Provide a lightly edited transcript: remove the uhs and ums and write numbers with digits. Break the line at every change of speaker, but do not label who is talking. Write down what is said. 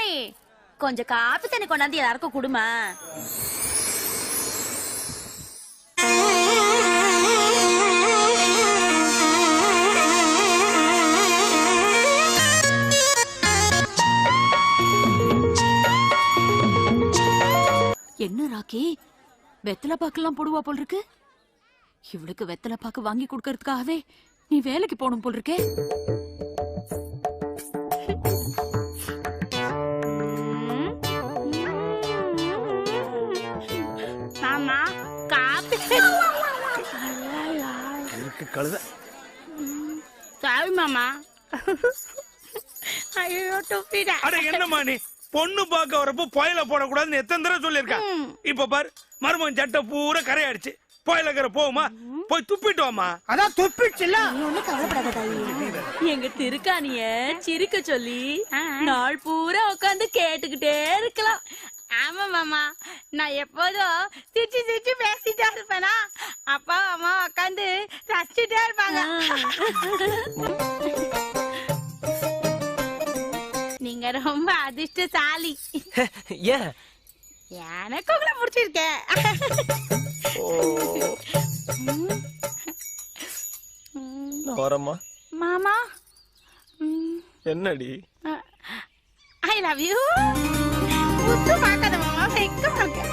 ராணி, கொஞ்சம் காப்பி தண்ணி கொண்டாந்து எல்லாருக்கும் குடுமா.
என்ன ராக்கி, வெத்தலை பாக்கெல்லாம் போடுவா போல் இருக்கு. இவளுக்கு வெத்தலை பாக்கு வாங்கி கொடுக்கறதுக்காகவே நீ வேலைக்கு போகணும் போல் இருக்கே.
மாமா காப்பி.
கழுத
சாரி மாமா. ஐயோ துப்பிடா.
அட என்னம்மா நீ பொண்ணு பார்க்க வரப்போ புயல போடக்கூடாதுன்னு எத்தனை தடவை சொல்லியிருக்கா. இப்ப பாரு மருமகன் சட்டை பூரா கரையாடுச்சு. புயலக்கிற போகுமா, போய் துப்பிட்டு வாமா.
அதான் துப்பிடுச்சுல்ல.
ஒன்னும் கவலைப்படாத தாயி. எங்க திருக்காணிய சிரிக்க சொல்லி நாள் பூரா உட்காந்து கேட்டுக்கிட்டே இருக்கலாம். ஆமா மாமா, நான் எப்போதும் சிரிச்சு சிரிச்சு பேசிட்டே இருப்பேனா, அப்பா அம்மா உட்காந்து ரசிச்சுட்டே இருப்பாங்க. நீங்க ரொம்ப அதிர்ஷ்டசாலி.
ஏன்?
எனக்கு உங்களை முடிச்சிருக்கேன்.
வரமா
மாமா.
என்னடி?
I love you. முத்து பார்க்காத மாமா, வெக்கம் இருக்கு.